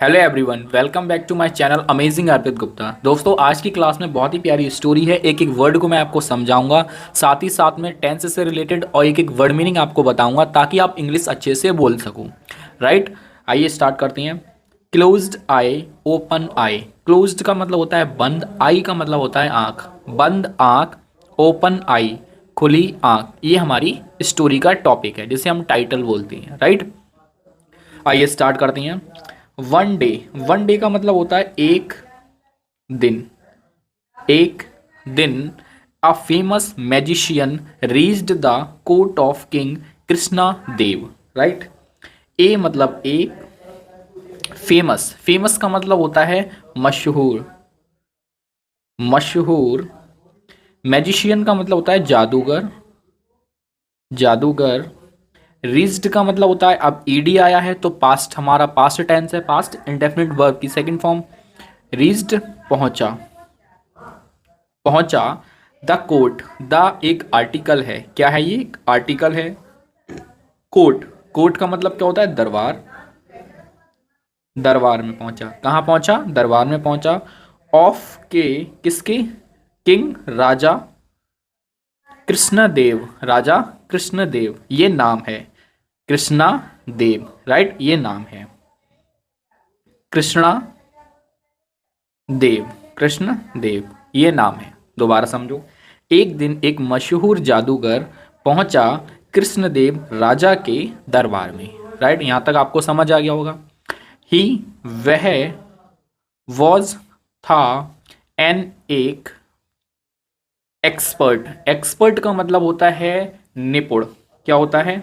Hello everyone, welcome back to my channel amazing Arpit Gupta. दोस्तों, आज की क्लास में बहुत ही प्यारी स्टोरी है। एक एक वर्ड को मैं आपको समझाऊंगा, साथ ही साथ में टेंस से रिलेटेड और एक एक वर्ड मीनिंग आपको बताऊंगा ताकि आप इंग्लिश अच्छे से बोल सको। राइट, आइए स्टार्ट करते हैं। क्लोज्ड आई, ओपन आई। क्लोज्ड का मतलब होता है बंद, आई का मतलब होता है आँख। बंद आँख, ओपन आई, खुली आँख। ये हमारी स्टोरी का टॉपिक है जिसे हम टाइटल बोलते हैं। राइट, आइए स्टार्ट करते हैं। वन डे, वन डे का मतलब होता है एक दिन। एक दिन a famous magician reached the court of king Krishna Dev. Right, a मतलब एक, फेमस, फेमस का मतलब होता है मशहूर, मशहूर। मैजिशियन का मतलब होता है जादूगर, जादूगर। रीच्ड का मतलब होता है, अब ईडी आया है तो पास्ट, हमारा पास्ट टेंस है, पास्ट इंडेफिनिट वर्ब की सेकंड फॉर्म। रीच्ड पहुंचा, पहुंचा। द कोर्ट, द एक आर्टिकल है, क्या है ये? एक आर्टिकल है। कोर्ट, कोर्ट का मतलब क्या होता है? दरबार, दरबार में पहुंचा। कहाँ पहुंचा? दरबार में पहुंचा। ऑफ के, किसके? किंग, राजा कृष्णदेव, राजा कृष्णदेव ये नाम है। कृष्णा देव, राइट, ये नाम है कृष्णा देव, कृष्ण देव ये नाम है। दोबारा समझो। एक दिन एक मशहूर जादूगर पहुंचा कृष्णदेव राजा के दरबार में। राइट, यहां तक आपको समझ आ गया होगा। ही, वह, वॉज था, एन एक एक्सपर्ट। एक्सपर्ट का मतलब होता है निपुण। क्या होता है?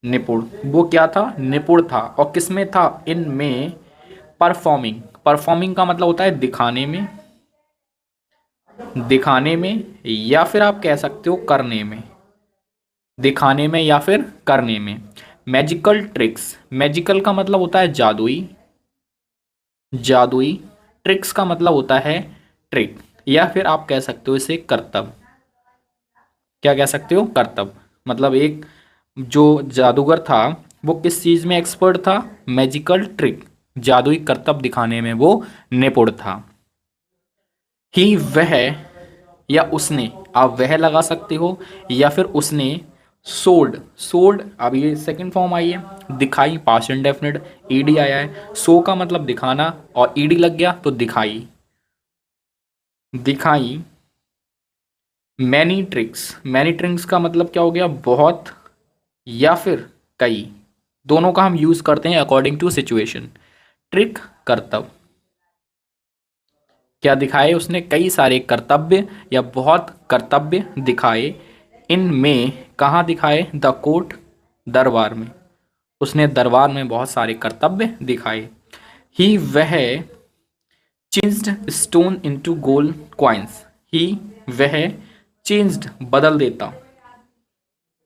निपुण। वो क्या था? निपुण था। और किसमें था? इनमें परफॉर्मिंग, परफॉर्मिंग का मतलब होता है दिखाने में, दिखाने में, या फिर आप कह सकते हो करने में, दिखाने में या फिर करने में। मैजिकल ट्रिक्स, मैजिकल का मतलब होता है जादुई, जादुई। ट्रिक्स का मतलब होता है ट्रिक, या फिर आप कह सकते हो इसे करतब। क्या कह सकते हो? करतब। मतलब एक जो जादूगर था वो किस चीज में एक्सपर्ट था? मैजिकल ट्रिक, जादुई करतब दिखाने में वो निपुण था। ही, वह, या उसने, आप वह लगा सकते हो, या फिर उसने सोल्ड, सोल्ड अब ये सेकंड फॉर्म आई है। दिखाई, पास्ट इंडेफिनिट, ईडी आया है। सो का मतलब दिखाना और ईडी लग गया तो दिखाई, दिखाई। मैनी ट्रिक्स, मैनी ट्रिक्स का मतलब क्या हो गया? बहुत या फिर कई, दोनों का हम यूज करते हैं अकॉर्डिंग टू सिचुएशन। ट्रिक, करतब। क्या दिखाए उसने? कई सारे कर्तव्य या बहुत कर्तव्य दिखाए। इनमें कहाँ दिखाए? द कोर्ट, दरबार में। उसने दरबार में बहुत सारे कर्तव्य दिखाए। ही, वह, changed stone into gold coins. He, वह, चेंज्ड बदल देता,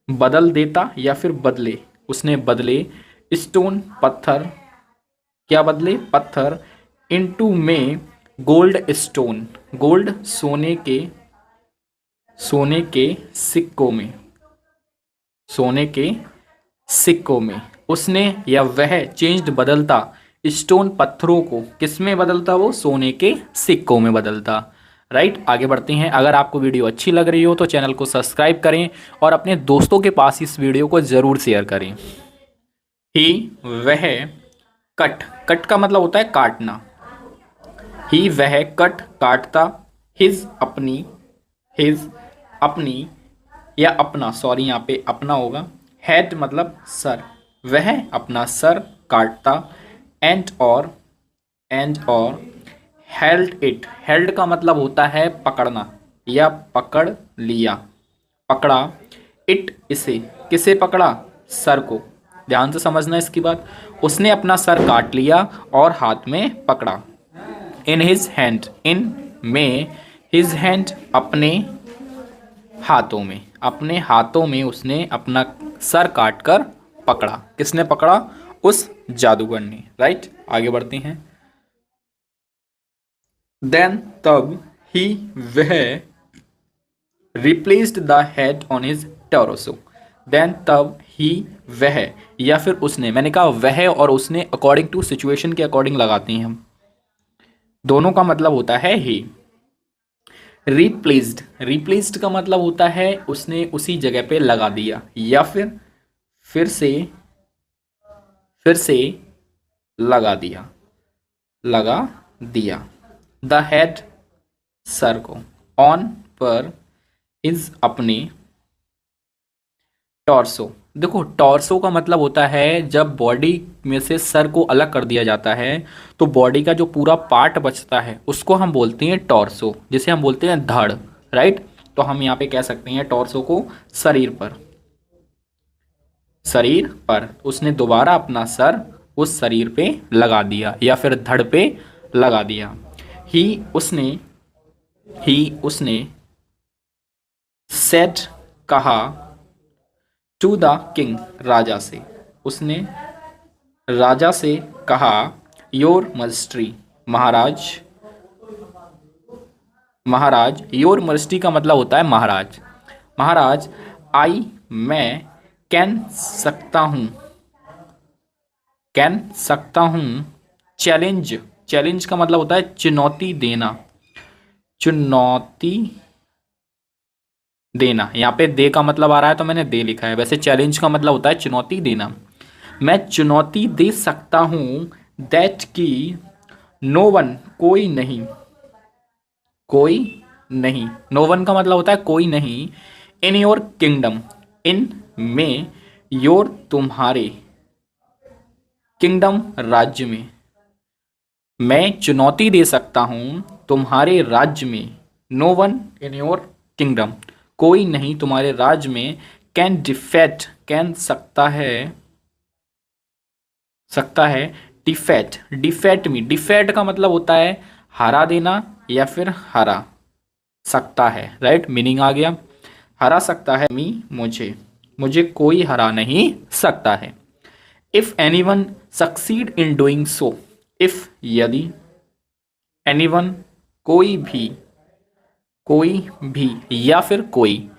बदल देता या फिर बदले, उसने बदले। स्टोन पत्थर, क्या बदले? पत्थर। इनटू में गोल्ड स्टोन, गोल्ड सोने के, सोने के सिक्कों में, सोने के सिक्कों में। उसने या वह चेंज्ड बदलता, स्टोन पत्थरों को, किस में बदलता? वो सोने के सिक्कों में बदलता। राइट, आगे बढ़ते हैं। अगर आपको वीडियो अच्छी लग रही हो तो चैनल को सब्सक्राइब करें और अपने दोस्तों के पास इस वीडियो को ज़रूर शेयर करें। ही, वह, कट, कट का मतलब होता है काटना। ही, वह, कट, काटता। हिज, अपनी, हिज, अपनी, या अपना, सॉरी यहाँ पे अपना होगा। हेड मतलब सर, वह अपना सर काटता। एंड और हेल्ड इट, हेल्ड का मतलब होता है पकड़ना या पकड़ लिया, पकड़ा। इट, इसे, किसे पकड़ा? सर को। ध्यान से समझना इसकी बात। उसने अपना सर काट लिया और हाथ में पकड़ा। इन हिज हैंड, इन में, हिज हैंड अपने हाथों में, अपने हाथों में उसने अपना सर काट कर पकड़ा। किसने पकड़ा? उस जादूगर ने। राइट, आगे बढ़ते हैं। देन, तब, ही, वह, replaced the head on his torso. Then, तब, ही वह, या फिर उसने। मैंने कहा वह और उसने अकॉर्डिंग टू सिचुएशन के अकॉर्डिंग लगाते हैं हम, दोनों का मतलब होता है ही। रिप्लेस्ड, रिप्लेस्ड का मतलब होता है उसने उसी जगह पे लगा दिया, या फिर से लगा दिया, लगा दिया। द हेड, सर को। ऑन, पर। इज, अपने। टॉर्सो, देखो टॉर्सो का मतलब होता है जब बॉडी में से सर को अलग कर दिया जाता है तो बॉडी का जो पूरा पार्ट बचता है उसको हम बोलते हैं टॉर्सो, जिसे हम बोलते हैं धड़, राइट। तो हम यहाँ पे कह सकते हैं टॉर्सो को शरीर पर, शरीर पर उसने दोबारा अपना सर उस शरीर पे लगा दिया या फिर धड़ पे लगा दिया। ही, उसने सेड, कहा, टू द किंग, राजा से। उसने राजा से कहा, your majesty, Maharaj, Maharaj. Your majesty का मतलब होता है महाराज, महाराज। आई, मैं। कैन, सकता हूँ, कैन, सकता हूँ। चैलेंज, चैलेंज का मतलब होता है चुनौती देना, चुनौती देना। यहाँ पे दे का मतलब आ रहा है तो मैंने दे लिखा है, वैसे चैलेंज का मतलब होता है चुनौती देना। मैं चुनौती दे सकता हूँ दैट की, नो वन, कोई नहीं, कोई नहीं। नो वन का मतलब होता है कोई नहीं। इन योर किंगडम, इन में, योर, तुम्हारे, किंगडम, राज्य में। मैं चुनौती दे सकता हूँ तुम्हारे राज्य में, no one in your kingdom, कोई नहीं तुम्हारे राज्य में। कैन डिफेट, कैन सकता है, सकता है। डिफेट, डिफेट मी, डिफेट का मतलब होता है हरा देना या फिर हरा सकता है, राइट, मीनिंग आ गया। हरा सकता है मी, मुझे, मुझे कोई हरा नहीं सकता है। If anyone succeed in doing so, if, यदि, एनीवन, कोई भी या फिर कोई।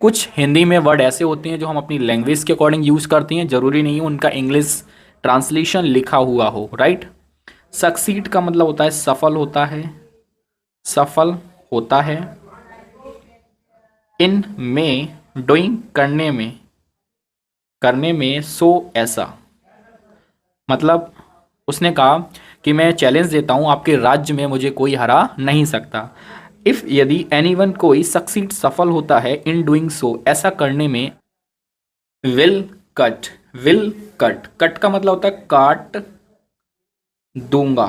कुछ हिंदी में वर्ड ऐसे होते हैं जो हम अपनी लैंग्वेज के अकॉर्डिंग यूज करते हैं, जरूरी नहीं है उनका इंग्लिश ट्रांसलेशन लिखा हुआ हो, राइट। सक्सीड का मतलब होता है सफल होता है, सफल होता है। इन में, डूइंग, करने में, सो, ऐसा। मतलब उसने कहा कि मैं चैलेंज देता हूं आपके राज्य में मुझे कोई हरा नहीं सकता। इफ, यदि, एनीवन, कोई, सक्सीड, सफल होता है, इन डूइंग सो, ऐसा करने में। Will cut, will cut, cut का मतलब होता है काट दूंगा।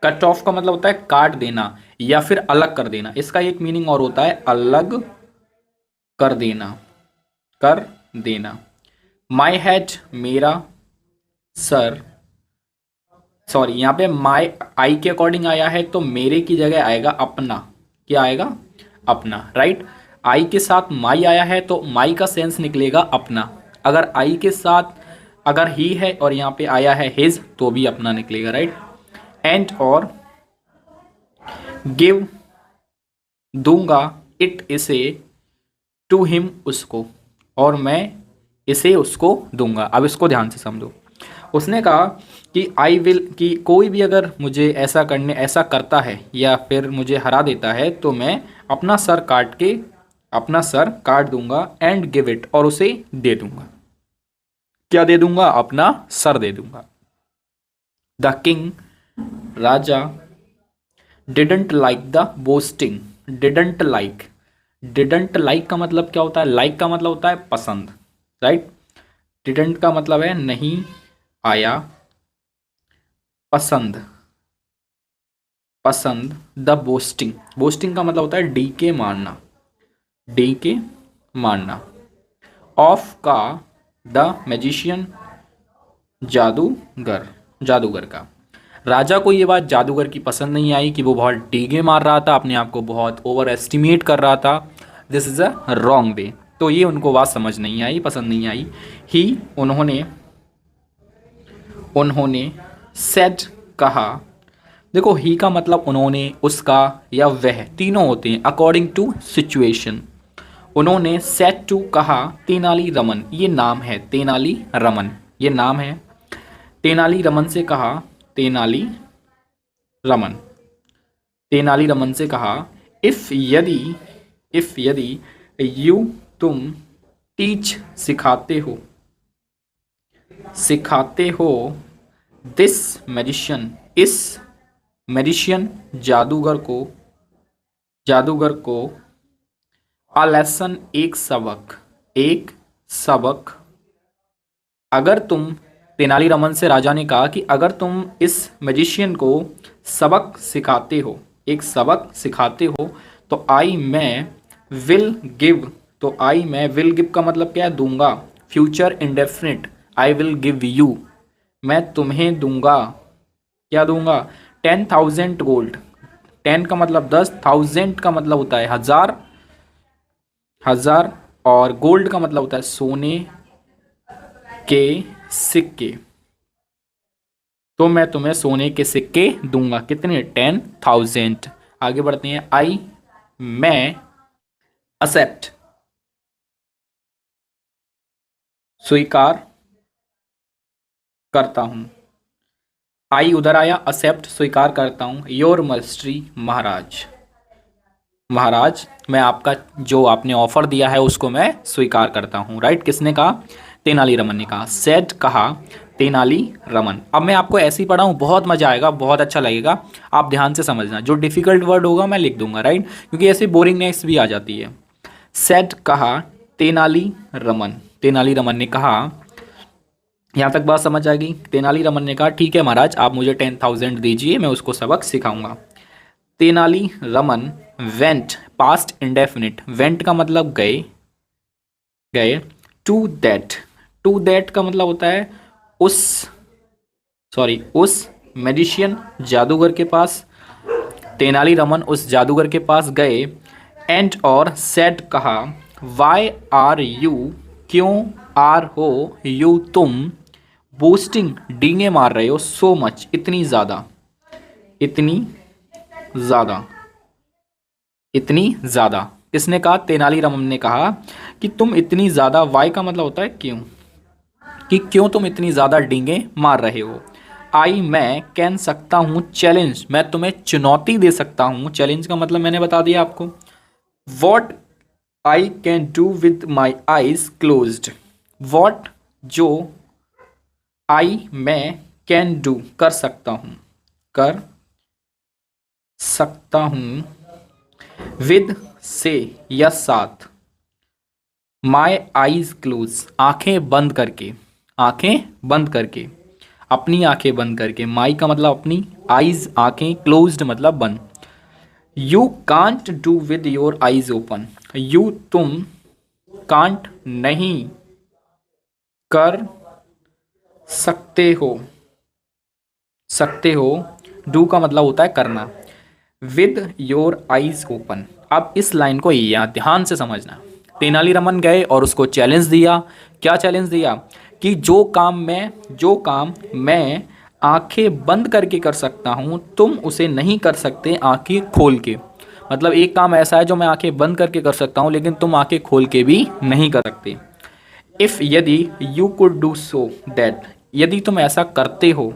कट ऑफ का मतलब होता है काट देना या फिर अलग कर देना। इसका एक मीनिंग और होता है अलग कर देना, कर देना। माई हेड, मेरा सर, सॉरी यहाँ पे माई, आई के अकॉर्डिंग आया है तो मेरे की जगह आएगा अपना। क्या आएगा? अपना, राइट। आई के साथ माई आया है तो माई का सेंस निकलेगा अपना। अगर आई के साथ अगर ही है और यहाँ पे आया है हिज तो भी अपना निकलेगा, राइट। एंड, और, गिव, दूंगा, इट, इसे, टू हिम, उसको, और मैं इसे उसको दूंगा। अब इसको ध्यान से समझो। उसने कहा कि आई विल, कि कोई भी अगर मुझे ऐसा करता है या फिर मुझे हरा देता है तो मैं अपना सर काट दूंगा एंड गिव इट, और उसे दे दूंगा। क्या दे दूंगा? अपना सर दे दूंगा। The king, Raja, didn't like the boasting, didn't like का मतलब क्या होता है? लाइक का मतलब होता है पसंद, राइट। डिडंट का मतलब है नहीं आया, पसंद, द बोस्टिंग का मतलब होता है डी के मारना। ऑफ का, द मैजिशियन, जादूगर का। राजा को ये बात जादूगर की पसंद नहीं आई कि वो बहुत डीगे मार रहा था, अपने आप को बहुत ओवर एस्टिमेट कर रहा था। This is a wrong way. तो ये उनको बात समझ नहीं आई, पसंद नहीं आई। ही, उन्होंने सेड, कहा। देखो ही का मतलब उन्होंने, उसका या वह, तीनों होते हैं अकॉर्डिंग टू सिचुएशन। उन्होंने सेट टू कहा तेनाली रमन, ये नाम है तेनाली रमन, ये नाम है। तेनाली रमन से कहा, तेनाली रमन, तेनाली रमन से कहा इफ यदि यू तुम टीच सिखाते हो दिस मैजिशियन, इस मैजिशियन जादूगर को अ लेसन, एक सबक। अगर तुम, तेनालीरामन से राजा ने कहा कि अगर तुम इस मैजिशियन को सबक सिखाते हो, एक सबक सिखाते हो, तो मैं विल गिव का मतलब क्या है, दूंगा। Future indefinite, I will give you, मैं तुम्हें दूंगा। क्या दूंगा? 10,000 गोल्ड। 10 का मतलब 10, 1000 का मतलब होता है हजार, और गोल्ड का मतलब होता है सोने के सिक्के। तो मैं तुम्हें सोने के सिक्के दूंगा। कितने? 10,000। आगे बढ़ते हैं। मैं एक्सेप्ट, स्वीकार करता हूं। उधर आया, एक्सेप्ट स्वीकार करता हूं। योर मस्ट्री, महाराज मैं आपका जो आपने ऑफर दिया है उसको मैं स्वीकार करता हूँ। राइट, किसने कहा? तेनालीरामन ने कहा। सेड कहा तेनालीरामन। अब मैं आपको ऐसे ही पढ़ाऊँ, बहुत मजा आएगा, बहुत अच्छा लगेगा। आप ध्यान से समझना, जो डिफिकल्ट वर्ड होगा मैं लिख दूंगा। राइट, क्योंकि ऐसे बोरिंगनेस भी आ जाती है। सेड कहा तेनालीरामन, तेनालीरामन ने कहा, यहाँ तक बात समझ आ गई? तेनालीरामन ने कहा ठीक है महाराज, आप मुझे 10,000 दीजिए, मैं उसको सबक सिखाऊंगा। Tenali Raman went, past indefinite, went का मतलब गए। टू दैट का मतलब होता है उस मैजिशियन, जादूगर के पास। तेनालीरामन उस जादूगर के पास गए। एंड और सेड कहा, वाई आर यू, क्यों आर हो यू तुम, बूस्टिंग डींगे मार रहे हो, सो मच इतनी ज्यादा, इतनी ज़्यादा। किसने कहा? तेनालीरामन ने कहा कि तुम इतनी ज़्यादा, वाई का मतलब होता है क्यों, कि क्यों तुम इतनी ज़्यादा डींगे मार रहे हो। मैं कैन सकता हूँ, चैलेंज मैं तुम्हें चुनौती दे सकता हूँ। चैलेंज का मतलब मैंने बता दिया आपको। What I can do with my eyes closed, what जो मैं कैन डू कर सकता हूँ विद से या साथ, माई आईज क्लोज आंखें बंद करके, अपनी आंखें बंद करके। माई का मतलब अपनी, आईज आंखें, क्लोज्ड मतलब बंद। You can't do with your eyes open, you तुम, कांट नहीं कर सकते हो, डू का मतलब होता है करना। With your eyes open. अब इस लाइन को यहाँ ध्यान से समझना। तेनालीरामन गए और उसको चैलेंज दिया। क्या चैलेंज दिया? कि जो काम मैं आंखें बंद करके कर सकता हूँ, तुम उसे नहीं कर सकते आंखें खोल के। मतलब एक काम ऐसा है जो मैं आंखें बंद करके कर सकता हूँ, लेकिन तुम आंखें खोल के भी नहीं कर सकते। इफ यदि you could do so that, यदि तुम ऐसा करते हो,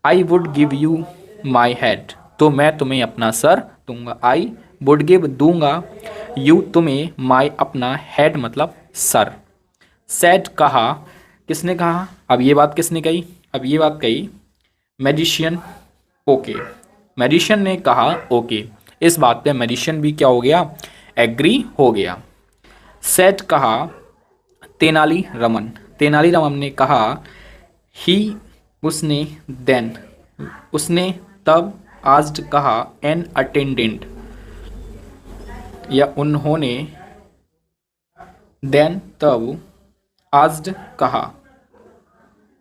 I would give you my head, तो मैं तुम्हें अपना सर दूंगा। आई वुड गिव दूंगा, यू तुम्हें, माई अपना, हेड मतलब सर। सेड कहा, किसने कहा? अब ये बात किसने कही? अब ये बात कही मैजिशियन। ओके, मैजिशियन ने कहा ओके। इस बात पे मैजिशियन भी क्या हो गया? एग्री हो गया। सेड कहा तेनालीरामन ने कहा, ही उसने तब, आस्क्ड कहा, एन अटेंडेंट या उन्होंने, देन तब, आस्क्ड कहा,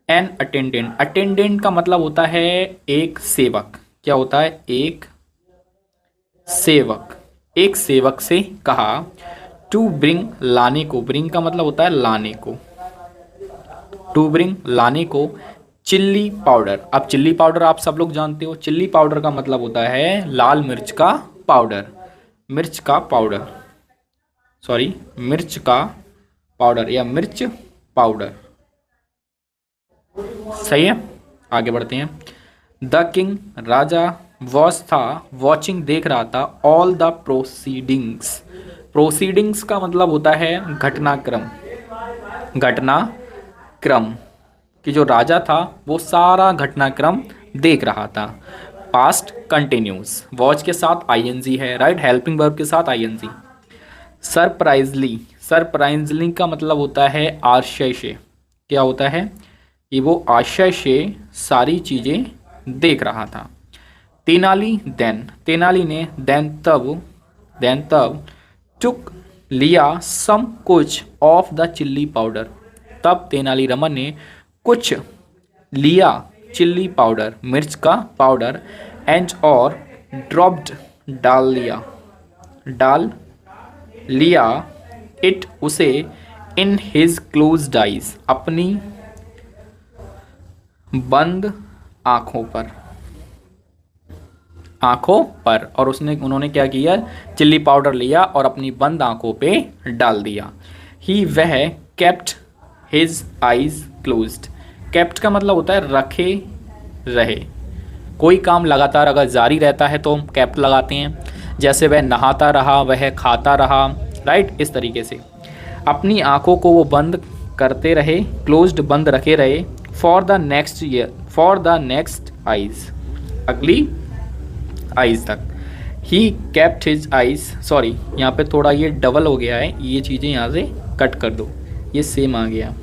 एन अटेंडेंट का मतलब होता है एक सेवक। क्या होता है? एक सेवक से कहा, टू ब्रिंग लाने को, ब्रिंग का मतलब होता है लाने को, टू ब्रिंग लाने को, चिल्ली पाउडर। अब चिल्ली पाउडर आप सब लोग जानते हो, चिल्ली पाउडर का मतलब होता है लाल मिर्च का पाउडर, सॉरी मिर्च का पाउडर या मिर्च पाउडर। सही है, आगे बढ़ते हैं। द किंग राजा वॉज था वॉचिंग देख रहा था ऑल द प्रोसीडिंग्स। प्रोसीडिंग्स का मतलब होता है घटनाक्रम। घटनाक्रम कि जो राजा था वो सारा घटनाक्रम देख रहा था। पास्ट कंटिन्यूस, वॉच के साथ आईएनजी है, राइट, हेल्पिंग वर्ब के साथ आईएनजी। सरप्राइजली, सरप्राइजली का मतलब होता है आश्चर्य से। क्या होता है कि वो आश्चर्य से सारी चीज़ें देख रहा था। तेनाली देन, तेनाली ने देन तब टुक लिया सम कुछ ऑफ द चिल्ली पाउडर। तब तेनालीरामन ने कुछ लिया चिल्ली पाउडर, मिर्च का पाउडर, एंड और ड्रॉप्ड डाल लिया इट उसे इन हिज क्लोज्ड आइज, अपनी बंद आँखों पर और उन्होंने क्या किया, चिल्ली पाउडर लिया और अपनी बंद आँखों पे डाल दिया। वह kept his eyes closed. Kept का मतलब होता है रखे रहे। कोई काम लगातार अगर जारी रहता है तो हम केप्ट लगाते हैं। जैसे वह नहाता रहा, वह खाता रहा, राइट, इस तरीके से। अपनी आँखों को वो बंद करते रहे, क्लोज्ड बंद रखे रहे, फॉर द नेक्स्ट आइज, अगली आइज तक। He kept his eyes, sorry यहाँ पे थोड़ा ये डबल हो गया है, ये चीज़ें यहाँ से कट कर दो, ये सेम आ गया।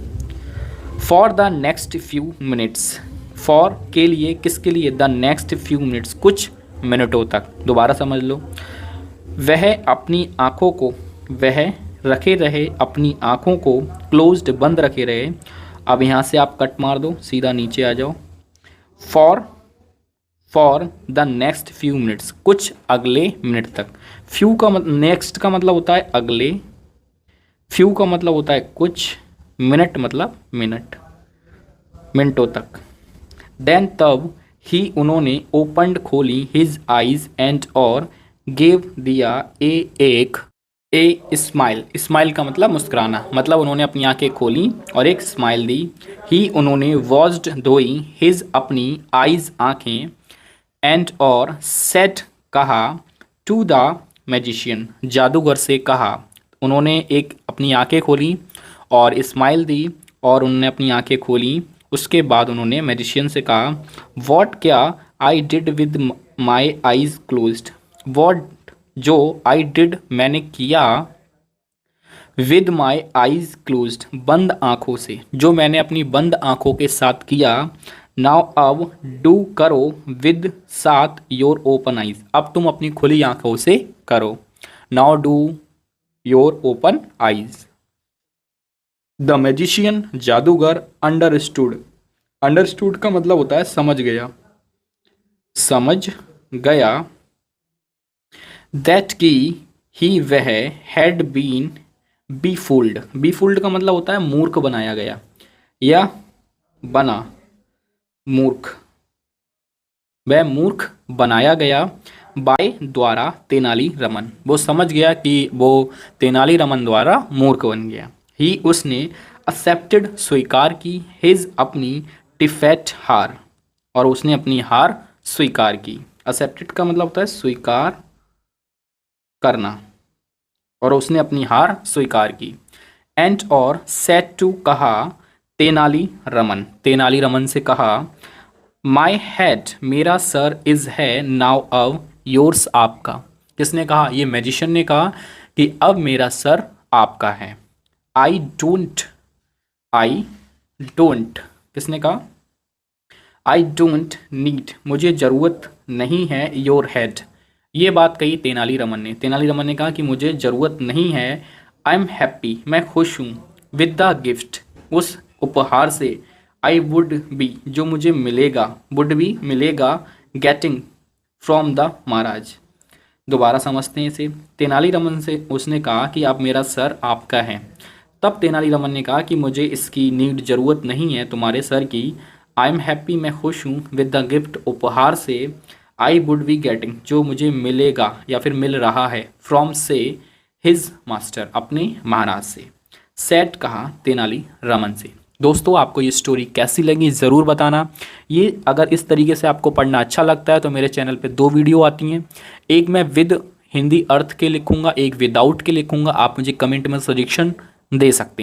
For the next few minutes, for के लिए, किसके लिए, द नेक्स्ट फ्यू मिनट्स, कुछ मिनटों तक। दोबारा समझ लो, वह अपनी आँखों को, वह रखे रहे अपनी आँखों को, क्लोज्ड बंद रखे रहे। अब यहाँ से आप कट मार दो, सीधा नीचे आ जाओ। For the next few minutes, कुछ अगले मिनट तक। फ्यू का नेक्स्ट का मतलब होता है अगले, फ्यू का मतलब होता है कुछ, मिनट मतलब मिनट, मिनटों तक। देन तब ही उन्होंने ओपन्ड खोली हिज आइज एंड और गेव दिया ए स्माइल। स्माइल का मतलब मुस्कुराना, मतलब उन्होंने अपनी आंखें खोली और एक स्माइल दी। ही उन्होंने वॉश्ड धोई हिज अपनी आइज आंखें, एंड और सेड कहा, टू द मैजिशियन, जादूगर से कहा। उन्होंने एक अपनी आंखें खोली और स्माइल दी और उन्होंने अपनी आंखें खोली, उसके बाद उन्होंने मैजिशियन से कहा, वॉट, क्या, I did with my eyes closed, what, जो, आई डिड, मैंने किया, विद माई आइज क्लोज्ड, बंद आँखों से, जो मैंने अपनी बंद आँखों के साथ किया। नाउ अब डू, करो, विद, साथ, योर ओपन आइज, अब तुम अपनी खुली आँखों से करो। Now do your open eyes. The magician, जादूगर, अंडरस्टूड का मतलब होता है समझ गया, दैट की ही, वह, हैड बीन बीफुल्ड का मतलब होता है मूर्ख बनाया गया या बना, मूर्ख, वह मूर्ख बनाया गया, बाय, द्वारा, तेनालीरामन, वो समझ गया कि वो तेनालीरामन द्वारा मूर्ख बन गया। ही, उसने, एक्सेप्टेड, स्वीकार की, हिज, अपनी, डिफेट, हार, और उसने अपनी हार स्वीकार की। एक्सेप्टेड का मतलब होता है स्वीकार करना, और उसने अपनी हार स्वीकार की। एंड और सेड टू, कहा, तेनालीरामन से कहा, माई हेड, मेरा सर, इज, है, नाउ, अब, योर्स, आपका। किसने कहा, ये मैजिशियन ने कहा कि अब मेरा सर आपका है। आई डोंट, किसने कहा, आई डोंट नीड, मुझे ज़रूरत नहीं है, योर हेड, ये बात कही तेनालीरामन ने कहा कि मुझे ज़रूरत नहीं है। आई एम हैप्पी, मैं खुश हूँ, विद द गिफ्ट, उस उपहार से, आई वुड बी, जो मुझे मिलेगा, गेटिंग, फ्रॉम द महाराज। दोबारा समझते हैं इसे। तेनालीरामन से उसने कहा कि अब मेरा सर आपका है। तब तेनालीरामन ने कहा कि मुझे इसकी ज़रूरत नहीं है तुम्हारे सर की। आई एम हैप्पी, मैं खुश हूँ, विद द गिफ्ट, उपहार से, आई वुड बी गेटिंग, जो मुझे मिलेगा या फिर मिल रहा है, फ्रॉम से, हिज मास्टर, अपने महाराज से। सेट कहा तेनाली रामन से। दोस्तों आपको ये स्टोरी कैसी लगी ज़रूर बताना। ये अगर इस तरीके से आपको पढ़ना अच्छा लगता है तो मेरे चैनल पे 2 वीडियो आती हैं, एक मैं विद हिंदी अर्थ के लिखूंगा, एक विदाउट के लिखूंगा। आप मुझे कमेंट में सजेशन दे सकते हैं।